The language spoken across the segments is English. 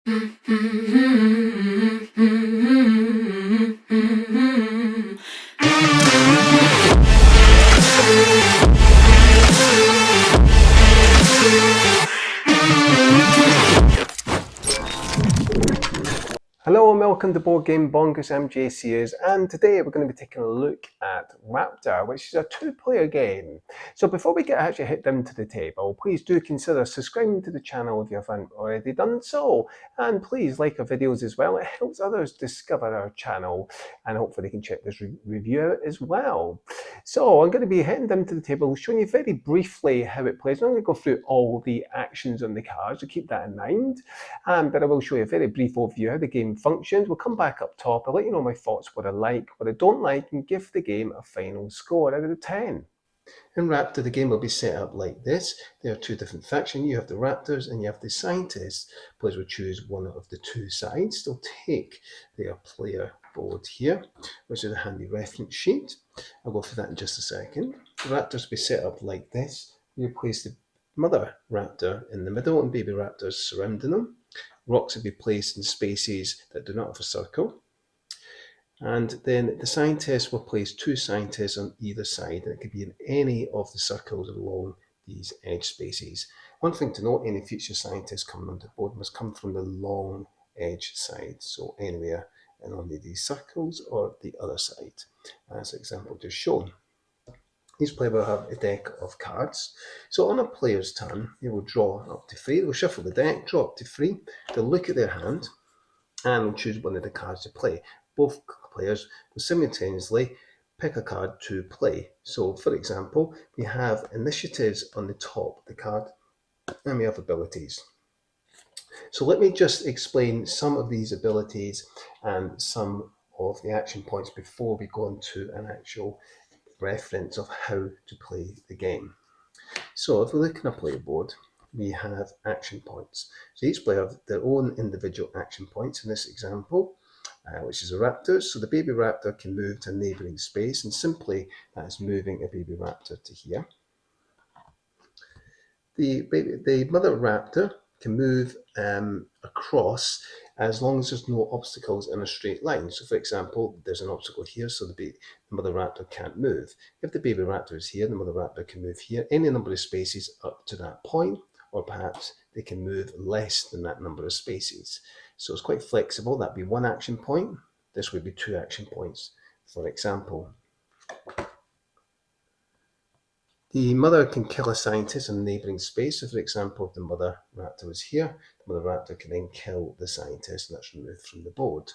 Hello and welcome to Board Game Bonkers. I'm JC, and today we're going to be taking a look at Raptor, which is a two-player game. So before we actually hit down to the table, please do consider subscribing to the channel if you haven't already done so, and please like our videos as well. It helps others discover our channel, and hopefully they can check this review out as well. So I'm going to be heading down to the table, showing you very briefly how it plays. I'm going to go through all the actions on the cards, so keep that in mind. But I will show you a very brief overview how the game functions. We'll come back up top. I'll let you know my thoughts, what I like, what I don't like, and give the game a final score out of 10. In Raptor, the game will be set up like this. There are two different factions. You have the Raptors and you have the Scientists. Players will choose one of the two sides. They'll take their player board here, which is a handy reference sheet. I'll go through that in just a second. The Raptors will be set up like this. You place the mother Raptor in the middle and baby Raptors surrounding them. Rocks will be placed in spaces that do not have a circle. And then the scientists will place two scientists on either side, and it could be in any of the circles along these edge spaces. One thing to note, any future scientists coming onto the board must come from the long edge side, so anywhere in only these circles or the other side, as the example just shown. Each player will have a deck of cards. So on a player's turn, they will draw up to 3. They will shuffle the deck, draw up to 3. They'll look at their hand and will choose one of the cards to play. Both players will simultaneously pick a card to play. So for example, we have initiatives on the top of the card and we have abilities. So let me just explain some of these abilities and some of the action points before we go into an actual reference of how to play the game. So if we look at a player board, we have action points. So each player have their own individual action points in this example, which is a Raptor. So the baby Raptor can move to a neighbouring space, and simply that is moving a baby Raptor to here. The mother Raptor can move across as long as there's no obstacles in a straight line. So for example, there's an obstacle here, so the mother Raptor can't move. If the baby Raptor is here, the mother Raptor can move here, any number of spaces up to that point, or perhaps they can move less than that number of spaces. So it's quite flexible. That'd be one action point. This would be two action points, for example. The mother can kill a scientist in a neighbouring space. So for example, if the mother Raptor was here, the mother Raptor can then kill the scientist, and that's removed from the board.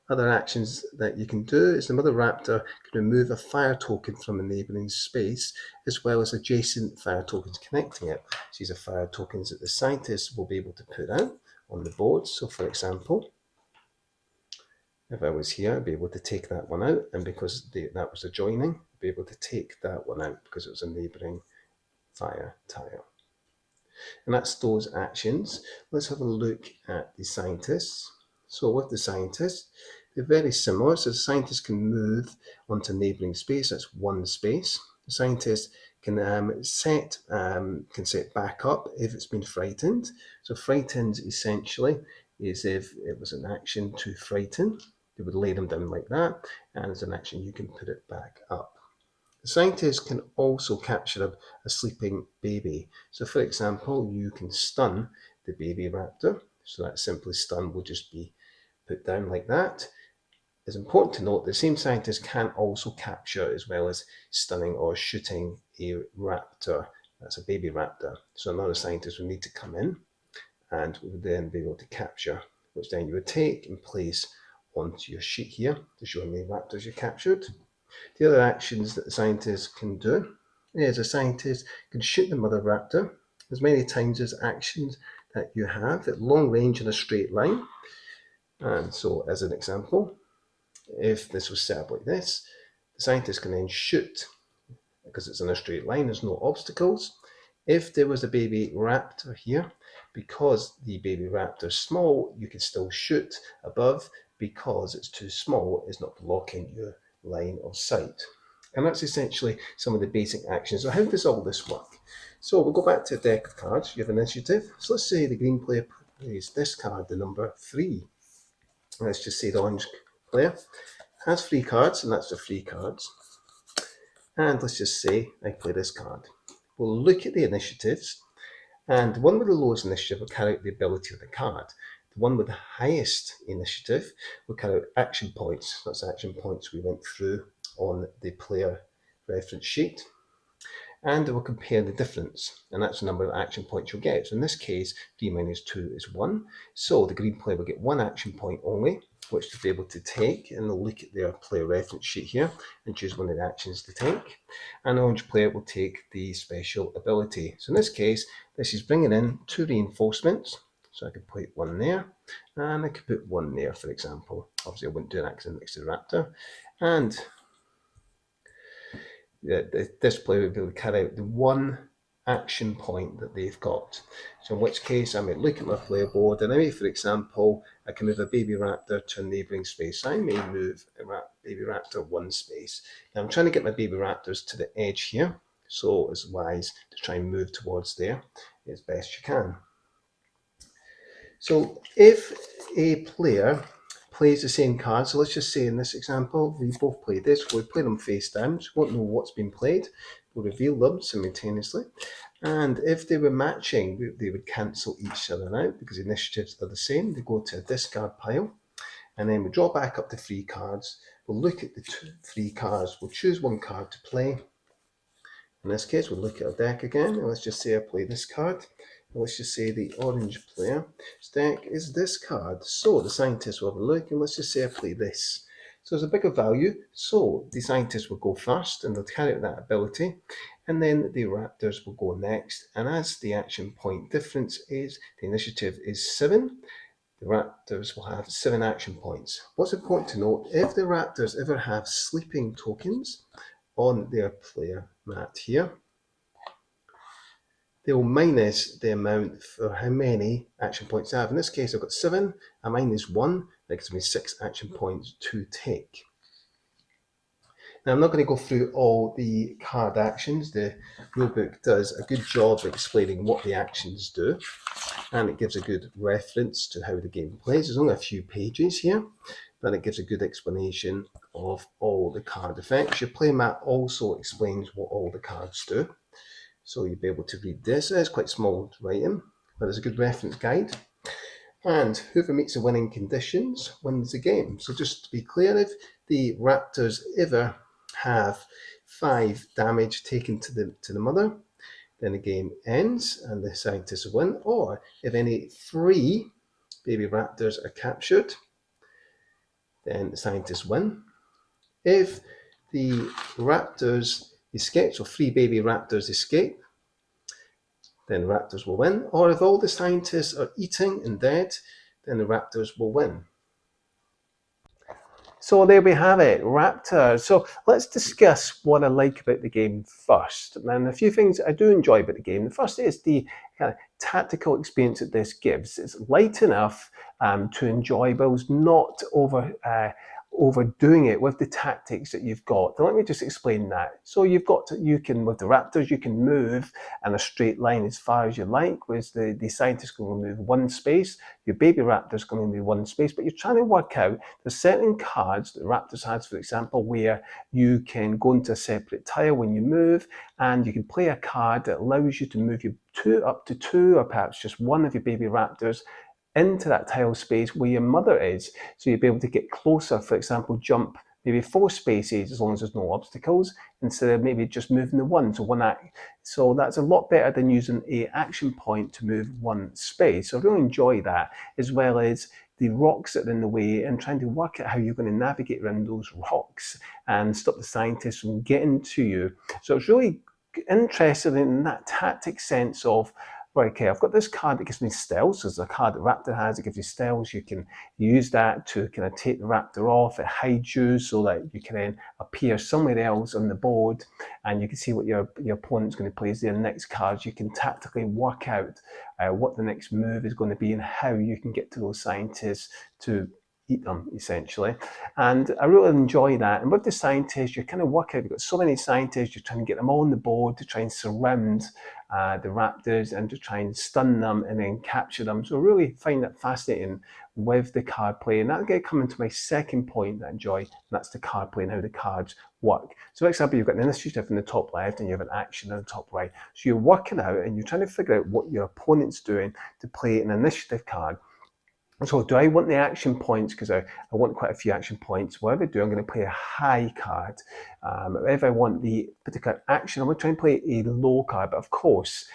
Other actions that you can do is the mother Raptor can remove a fire token from a neighbouring space, as well as adjacent fire tokens connecting it. So these are fire tokens that the scientist will be able to put out on the board. So for example, if I was here, I'd be able to take that one out, and because that was adjoining, I'd be able to take that one out because it was a neighbouring fire tile. And that's those actions. Let's have a look at the scientists. So with the scientists, they're very similar. So the scientist can move onto a neighbouring space. That's one space. The scientist can set back up if it's been frightened. So frightened essentially is if it was an action to frighten. You would lay them down like that, and as an action you can put it back up. The scientist can also capture a sleeping baby. So for example, you can stun the baby Raptor. So that simply stun will just be put down like that. It's important to note the same scientist can also capture as well as stunning or shooting a Raptor. That's a baby Raptor. So another scientist would need to come in and would then be able to capture, which then you would take and place onto your sheet here to show how many Raptors you captured. The other actions that the scientist can do is a scientist can shoot the mother Raptor as many times as actions that you have at long range in a straight line. And so as an example, if this was set up like this, the scientist can then shoot because it's in a straight line, there's no obstacles. If there was a baby Raptor here, because the baby Raptor is small, you can still shoot above because it's too small, it's not blocking your line of sight. And that's essentially some of the basic actions. So how does all this work? So we'll go back to a deck of cards. You have initiative. So let's say the green player plays this card, the number 3. Let's just say the orange player has 3 cards, and that's the 3 cards. And let's just say I play this card. We'll look at the initiatives, and the one with the lowest initiative will carry out the ability of the card. The one with the highest initiative will carry out action points. That's action points we went through on the player reference sheet. And we'll compare the difference, and that's the number of action points you'll get. So in this case, 3 minus 2 is 1. So the green player will get 1 action point only, which to be able to take, and they'll look at their player reference sheet here and choose one of the actions to take. And the orange player will take the special ability. So in this case, this is bringing in 2 reinforcements. So I could put 1 there, and I could put 1 there, for example. Obviously, I wouldn't do that because I'm next to the Raptor. And this player will be able to carry out the 1 action point that they've got. So in which case I might look at my player board, and I may, for example, I can move a baby raptor to a neighbouring space. I may move a baby raptor 1 space. Now I'm trying to get my baby raptors to the edge here, so it's wise to try and move towards there as best you can. So if a player plays the same card, so let's just say in this example we both play this, we'll play them face down, so we won't know what's been played, we'll reveal them simultaneously, and if they were matching they would cancel each other out because the initiatives are the same. They go to a discard pile, and then we draw back up to 3 cards, we'll look at the 3 cards, we'll choose 1 card to play. In this case we'll look at our deck again, and let's just say I play this card. Let's just say the orange player's deck is this card. So the scientist will have a look, and let's just say I play this. So there's a bigger value, so the scientist will go first and they'll carry out that ability, and then the raptors will go next. And as the action point difference is, the initiative is 7, the raptors will have 7 action points. What's important to note, if the raptors ever have sleeping tokens on their player mat here, they will minus the amount for how many action points I have. In this case, I've got 7, I minus 1, that gives me 6 action points to take. Now, I'm not going to go through all the card actions. The rulebook does a good job of explaining what the actions do, and it gives a good reference to how the game plays. There's only a few pages here, but it gives a good explanation of all the card effects. Your playmat also explains what all the cards do. So you'll be able to read this. It's quite small to write in, but it's a good reference guide. And whoever meets the winning conditions wins the game. So just to be clear, if the Raptors ever have 5 damage taken to the mother, then the game ends and the scientists win. Or if any 3 baby raptors are captured, then the scientists win. If the raptors escape, so 3 baby raptors escape, then the raptors will win. Or if all the scientists are eating and dead, then the raptors will win. So there we have it, Raptor. So let's discuss what I like about the game first. And a few things I do enjoy about the game. The first is the kind of tactical experience that this gives. It's light enough to enjoy, but it's not overdoing it with the tactics that you've got. Now, let me just explain that. So you've got you can, with the Raptors, you can move in a straight line as far as you like, whereas the scientist can move 1 space, your baby Raptor's going to move 1 space, but you're trying to work out, there's certain cards that Raptors has, for example, where you can go into a separate tile when you move, and you can play a card that allows you to move your up to 2, or perhaps just 1 of your baby Raptors into that tile space where your mother is. So you'll be able to get closer, for example, jump maybe 4 spaces as long as there's no obstacles, instead of maybe just moving the 1. So that's a lot better than using a action point to move 1 space. So I really enjoy that, as well as the rocks that are in the way and trying to work out how you're going to navigate around those rocks and stop the scientists from getting to you. So it's really interested in that tactic sense of, right, okay, I've got this card that gives me stealth. So there's a card that Raptor has, it gives you stealth. You can use that to kind of take the Raptor off. It hides you so that you can then appear somewhere else on the board, and you can see what your opponent's going to play as their next cards. You can tactically work out what the next move is going to be and how you can get to those scientists to eat them, essentially. And I really enjoy that. And with the scientists, you kind of work out, you've got so many scientists, you're trying to get them all on the board to try and surround the raptors and to try and stun them and then capture them. So I really find that fascinating with the card play. And that'll get coming to my second point that I enjoy, and that's the card play and how the cards work. So for example, you've got an initiative in the top left and you have an action in the top right. So you're working out and you're trying to figure out what your opponent's doing to play an initiative card. So do I want the action points? Because I want quite a few action points. Whatever I do, I'm going to play a high card. If I want the particular action, I'm going to try and play a low card. But of course,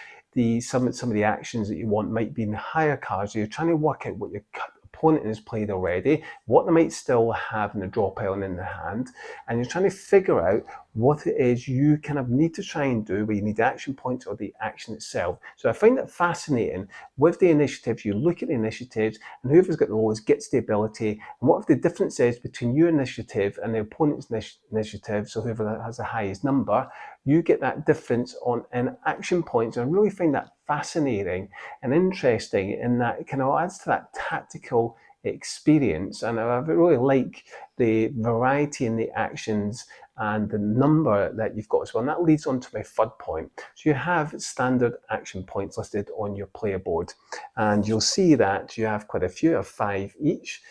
some of the actions that you want might be in the higher cards. So you're trying to work out what your opponent has played already, what they might still have in the draw pile and in the hand, and you're trying to figure out what it is you kind of need to try and do, where you need the action points or the action itself. So I find that fascinating. With the initiatives, you look at the initiatives, and whoever's got the lowest gets the ability, and what if the difference is between your initiative and the opponent's initiative, so whoever has the highest number, you get that difference in action points. And I really find that fascinating and interesting in that it kind of adds to that tactical experience. And I really like the variety in the actions and the number that you've got as well. And that leads on to my third point. So you have standard action points listed on your player board, and you'll see that you have quite a few, of 5 each.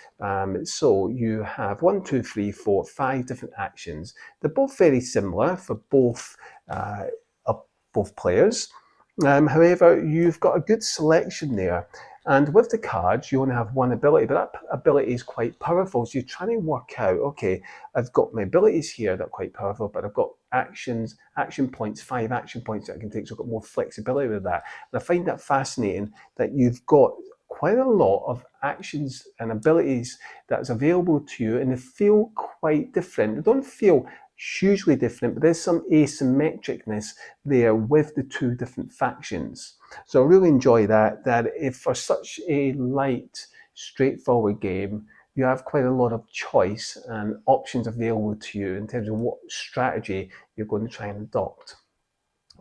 So you have 1, 2, 3, 4, 5 different actions. They're both very similar for both players. However, you've got a good selection there. And with the cards, you only have one ability, but that ability is quite powerful. So you're trying to work out, okay, I've got my abilities here that are quite powerful, but I've got action points, 5 action points that I can take, so I've got more flexibility with that. And I find that fascinating that you've got quite a lot of actions and abilities that's available to you, and they feel quite different. They don't feel hugely different, but there's some asymmetricness there with the two different factions. So I really enjoy that if for such a light, straightforward game, you have quite a lot of choice and options available to you in terms of what strategy you're going to try and adopt.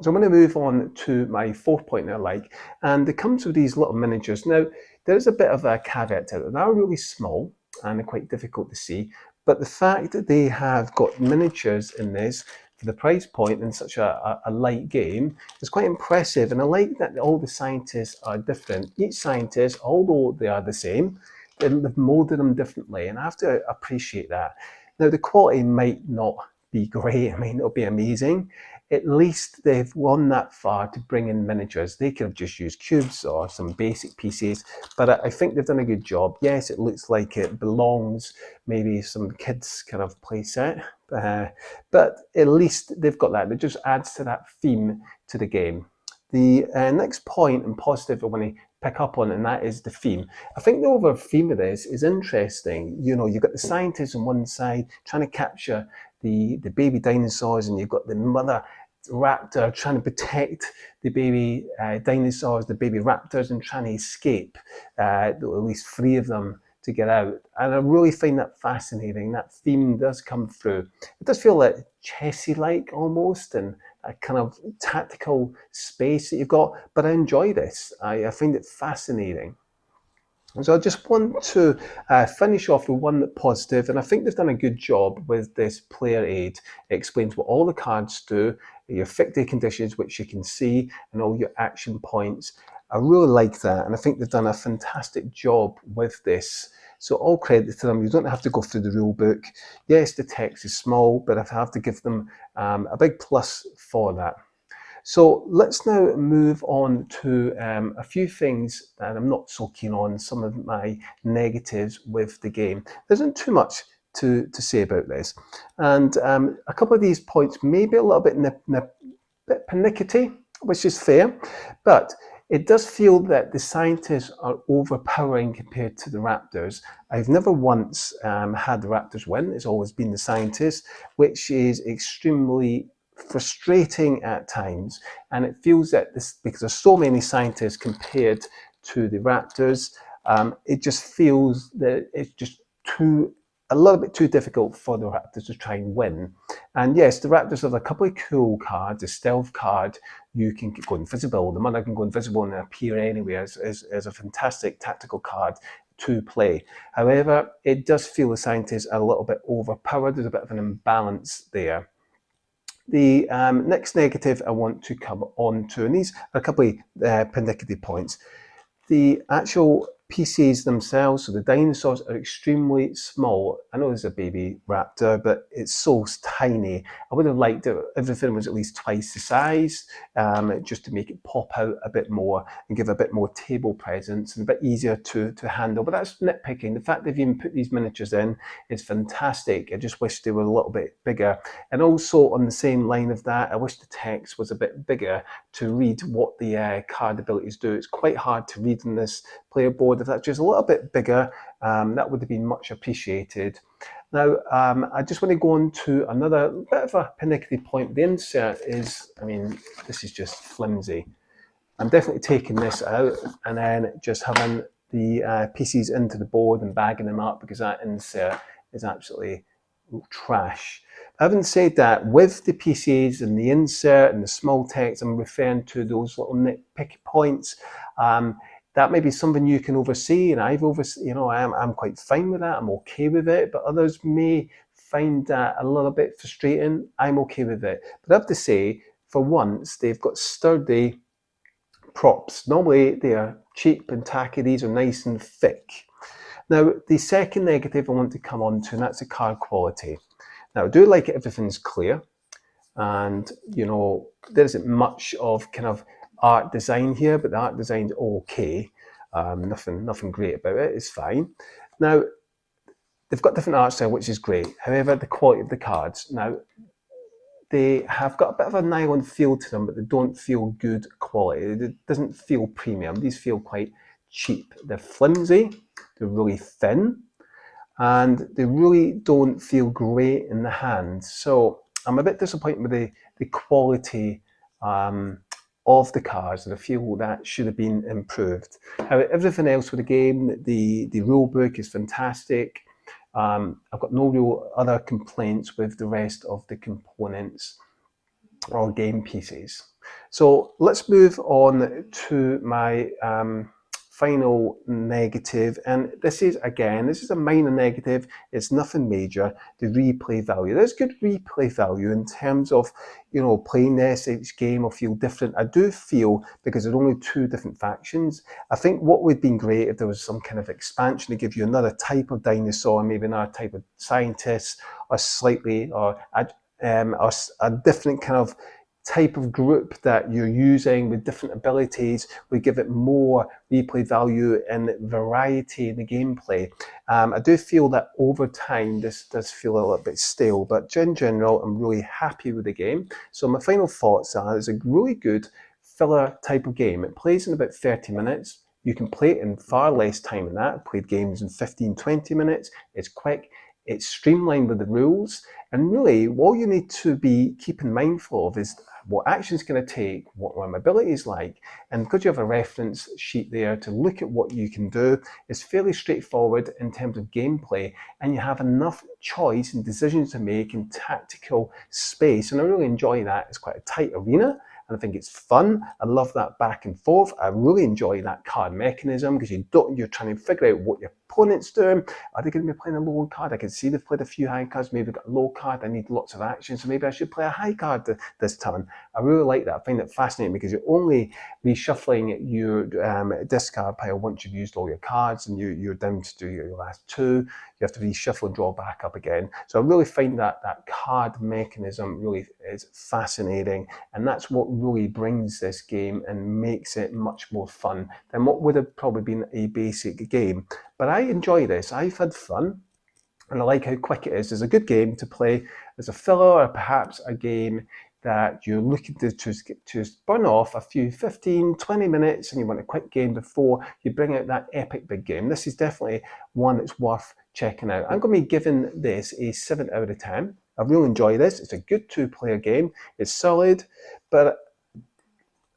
So I'm going to move on to my fourth point that I like, and it comes with these little miniatures. Now, there's a bit of a caveat to it. They're really small and they're quite difficult to see, but the fact that they have got miniatures in this for the price point in such a light game is quite impressive. And I like that all the scientists are different. Each scientist, although they are the same, they've molded them differently, and I have to appreciate that. Now, the quality might not be great, it might not be amazing. At least they've gone that far to bring in miniatures. They could have just used cubes or some basic pieces, but I think they've done a good job. Yes, it looks like it belongs maybe some kids kind of play set, but at least they've got that. It just adds to that theme to the game. The next point and positive I want to pick up on, and that is the theme. I think the overall theme of this is interesting. You know, you've got the scientists on one side trying to capture the baby dinosaurs, and you've got the mother raptor trying to protect the baby dinosaurs, the baby raptors, and trying to escape, at least 3 of them to get out. And I really find that fascinating. That theme does come through. It does feel like chessy-like almost, and a kind of tactical space that you've got, but I enjoy this. I find it fascinating. So I just want to finish off with one positive, and I think they've done a good job with this player aid. It explains what all the cards do, your fixed conditions, which you can see, and all your action points. I really like that, and I think they've done a fantastic job with this. So all credit to them. You don't have to go through the rule book. Yes, the text is small, but I have to give them a big plus for that. So let's now move on to a few things that I'm not so keen on, some of my negatives with the game. There isn't too much to say about this. And a couple of these points may be a little bit bit pernickety, which is fair, but it does feel that the scientists are overpowering compared to the Raptors. I've never once had the Raptors win. It's always been the scientists, which is extremely frustrating at times, and it feels that this, because there's so many scientists compared to the Raptors, it just feels that it's just a little bit too difficult for the Raptors to try and win. And yes, the Raptors have a couple of cool cards. A stealth card, you can go invisible. The mother can go invisible and appear anywhere. Is a fantastic tactical card. to play. However, it does feel the scientists are a little bit overpowered. There's a bit of an imbalance there. The next negative I want to come on to, and these are a couple of pernickety points. The actual PCs themselves, so the dinosaurs, are extremely small. I know there's a baby raptor, but it's so tiny. I would have liked it, everything was at least twice the size, just to make it pop out a bit more and give a bit more table presence and a bit easier to handle. But that's nitpicking. The fact they've even put these miniatures in is fantastic. I just wish they were a little bit bigger. And also on the same line of that, I wish the text was a bit bigger to read what the card abilities do. It's quite hard to read in this player board. If that's just a little bit bigger, that would have been much appreciated. Now, I just want to go on to another bit of a pernickety point. The insert is, I mean, this is just flimsy. I'm definitely taking this out and then just having the pieces into the board and bagging them up, because that insert is absolutely trash. Having said that, with the PCs and the insert and the small text, I'm referring to those little nitpicky points. That may be something you can oversee, and I'm quite fine with that. I'm okay with it, but others may find that a little bit frustrating. I'm okay with it. But I have to say, for once, they've got sturdy props. Normally they are cheap and tacky. These are nice and thick. Now, the second negative I want to come on to, and that's the card quality. Now, I do like it, everything's clear, and there isn't much of kind of art design here, but the art design's okay. Nothing great about it. It's fine. Now, they've got different art style, which is great. However, the quality of the cards, now, they have got a bit of a nylon feel to them, but they don't feel good quality. It doesn't feel premium. These feel quite cheap. They're flimsy, they're really thin, and they really don't feel great in the hand. So I'm a bit disappointed with the quality of the cards, and I feel that should have been improved. Everything else with the game, the rule book is fantastic. I've got no real other complaints with the rest of the components or game pieces. So let's move on to my final negative, and this is a minor negative. It's nothing major. The replay value, there's good replay value in terms of playing this. Each game will feel different. I do feel, because there's only 2 different factions, I think what would have been great if there was some kind of expansion to give you another type of dinosaur, maybe another type of scientist, or a different kind of type of group that you're using with different abilities. We give it more replay value and variety in the gameplay. I do feel that over time this does feel a little bit stale, but in general I'm really happy with the game. So my final thoughts are, it's a really good filler type of game. It plays in about 30 minutes. You can play it in far less time than that. I've played games in 15-20 minutes. It's quick, it's streamlined with the rules, and really all you need to be keeping mindful of is what actions can I take, what my ability is like, and because you have a reference sheet there to look at what you can do, it's fairly straightforward in terms of gameplay, and you have enough choice and decisions to make in tactical space, and I really enjoy that. It's quite a tight arena, and I think it's fun. I love that back and forth. I really enjoy that card mechanism, because you're trying to figure out what your opponent's doing. Are they going to be playing a low card? I can see they've played a few high cards. Maybe they've got a low card. I need lots of action, so maybe I should play a high card this turn. I really like that. I find it fascinating, because you're only reshuffling your discard pile once you've used all your cards, and you're down to do your last 2. You have to reshuffle and draw back up again. So I really find that card mechanism really is fascinating, and that's what really brings this game and makes it much more fun than what would have probably been a basic game. But I enjoy this. I've had fun, and I like how quick it is. It's a good game to play as a filler, or perhaps a game that you're looking to burn off a few 15-20 minutes, and you want a quick game before you bring out that epic big game. This is definitely one that's worth checking out. I'm going to be giving this a 7 out of 10. I really enjoy this. It's a good 2-player game. It's solid, but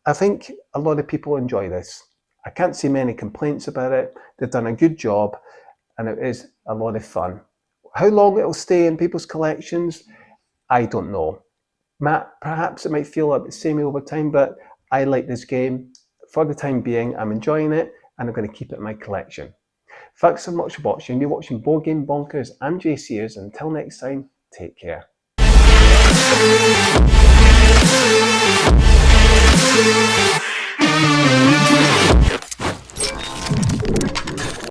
I think a lot of people enjoy this. I can't see many complaints about it. They've done a good job, and it is a lot of fun. How long it'll stay in people's collections, I don't know. Perhaps it might feel a bit samey over time, but I like this game. For the time being, I'm enjoying it, and I'm going to keep it in my collection. Thanks so much for watching. You're watching Board Game Bonkers. I'm Jay Sears. Until next time, take care.